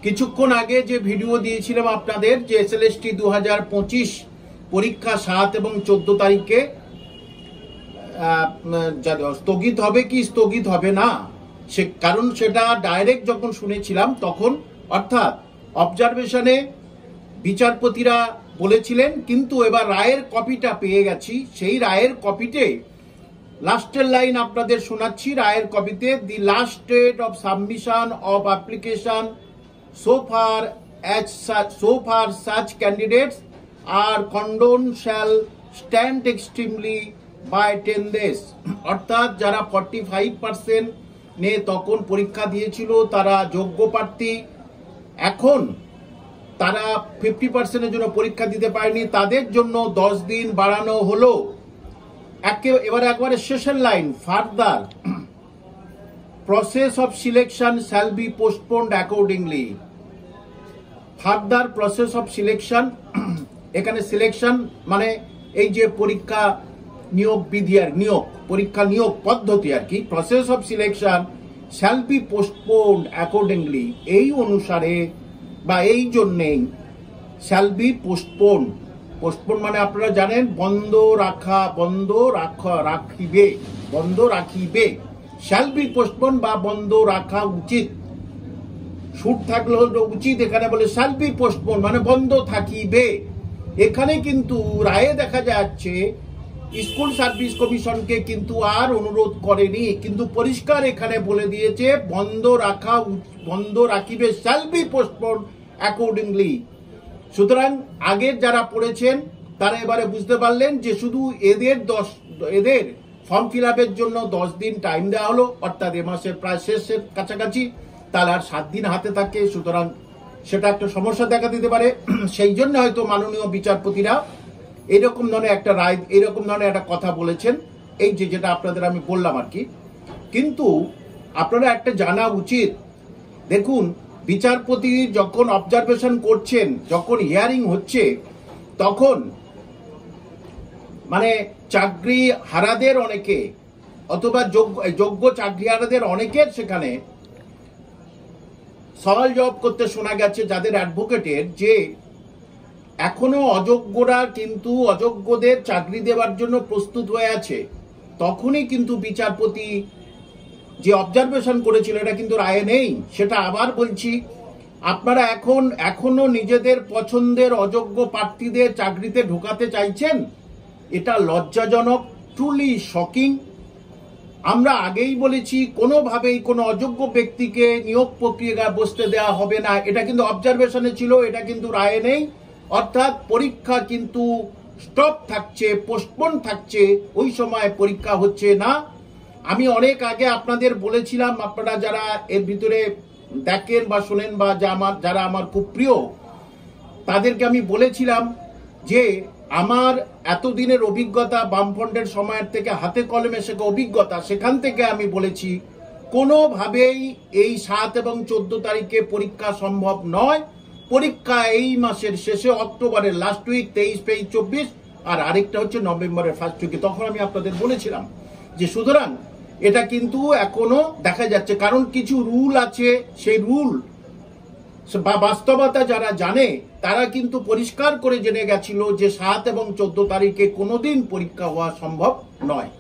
কিছুক্ষণ আগে যে ভিডিও দিয়েছিলাম আপনাদের যে এসএলএসটি 2025 পরীক্ষা 7 এবং 14 তারিখে স্থগিত হবে কি স্থগিত হবে না, সে কারণ সেটা ডাইরেক্ট যখন শুনেছিলাম তখন অর্থাৎ অবজারভেশনে বিচারপতিরা বলেছিলেন, কিন্তু এবার রায়ের কপিটা পেয়ে গেছি। সেই রায়ের কপিতে লাস্টের লাইন আপনাদের শোনাচ্ছি। রায়ের কপিতে, the last date of submission of application so far such candidates are condoned shall stand extremely by 10 days। অর্থাৎ যারা 45% নে তখন পরীক্ষা দিয়েছিল তারা যোগ্য প্রার্থী, এখন তারা 50%-এর জন্য পরীক্ষা দিতে পারেনি, তাদের জন্য 10 দিন বাড়ানো হলো। এবার একবারে শেষের line, further process of selection shall be postponed accordingly। Further process of selection, এখানে সিলেকশন মানে এই যে পরীক্ষা নিয়োগ বিধি আর নিয়োগ পরীক্ষা নিয়োগ পদ্ধতি আর কি, process of selection shall be postponed accordingly, এই অনুসারে বা এই জন্যেই শ্যাল বি পোস্টপোন্ড। পোস্টপোন মানে আপনারা জানেন বন্ধ রাখা, রাখিবে, বন্ধ রাখিবে। শ্যাল বি পোস্টপোন বা বন্ধ রাখা উচিত, শুট থাকলে হলো উচিত, এখানে বলে শ্যাল বি পোস্টপোন মানে বন্ধ থাকিবে। এখানে কিন্তু রায়ে দেখা যাচ্ছে স্কুল সার্ভিস কমিশনকে কিন্তু আর অনুরোধ করেনি, কিন্তু পরিষ্কার এখানে বলে দিয়েছে বন্ধ রাখিবে, শ্যাল বি পোস্টপোন অ্যাকর্ডিংলি। সুতরাং আগের যারা পড়েছেন তারা এবারে বুঝতে পারলেন যে শুধু এদের ফর্ম ফিল আপের জন্য 10 দিন টাইম দেওয়া হলো, অর্থাৎ এ মাসের প্রায় শেষের কাছাকাছি, তার আর 7 দিন হাতে থাকে। সুতরাং সেটা একটা সমস্যা দেখা দিতে পারে। সেই জন্য হয়তো মাননীয় বিচারপতিরা এরকম ধরনের একটা রায়, এরকম ধরনের একটা কথা বলেছেন, এই যেটা আপনাদের আমি বললাম আর কি। কিন্তু আপনারা একটা জানা উচিত, দেখুন বিচারপতি যখন অবজারভেশন করছেন, যখন হিয়ারিং হচ্ছে, তখন মানে চাকরি হারাদের অনেকে অথবা যোগ্য চাকরি হারাদের অনেকের সেখানে সওয়াল জবাব করতে শোনা গেছে যাদের অ্যাডভোকেটের, যে এখনো অযোগ্যরা কিন্তু অযোগ্যদের চাকরি দেওয়ার জন্য প্রস্তুত হয়ে আছে। তখনই কিন্তু বিচারপতি যে অবজারভেশন করেছিল এটা কিন্তু রায়ে নেই। সেটা আবার বলছি, আপনারা এখনো নিজেদের পছন্দের অযোগ্য প্রার্থীদের চাকরিতে ঢোকাতে চাইছেন, এটা লজ্জাজনক, ট্রুলি শকিং। আমরা আগেই বলেছি কোনোভাবেই কোনো অযোগ্য ব্যক্তিকে নিয়োগ প্রক্রিয়ায় বসতে দেওয়া হবে না, এটা কিন্তু অবজারভেশনে ছিল, এটা কিন্তু রায়ে নেই। অর্থাৎ পরীক্ষা কিন্তু স্টপ থাকছে, পোস্টপোন থাকছে, ওই সময় পরীক্ষা হচ্ছে না। আমি অনেক আগে আপনাদের বলেছিলাম, আপনারা যারা এর ভিতরে দেখেন বা শোনেন বা যারা আমার খুব প্রিয়, তাদেরকে আমি বলেছিলাম যে আমার এতদিনের অভিজ্ঞতা, বামফ্রন্টের সময়ের থেকে হাতে কলমে শেখা অভিজ্ঞতা, সেখান থেকে আমি বলেছি কোনোভাবেই এই 7 এবং 14 তারিখে পরীক্ষা সম্ভব নয়। পরীক্ষা এই মাসের শেষে, অক্টোবরের লাস্ট উইক 23, 24, আর আরেকটা হচ্ছে নভেম্বরের ফার্স্ট উইকে। তখন আমি আপনাদের বলেছিলাম যে সুতরাং এটা কিন্তু এখনো দেখা যাচ্ছে, কারণ কিছু রুল আছে, সেই রুল বা বাস্তবতা যারা জানে তারা কিন্তু পরিষ্কার করে জেনে গেছিল যে 7 এবং 14 তারিখে কোনোদিন পরীক্ষা হওয়া সম্ভব নয়।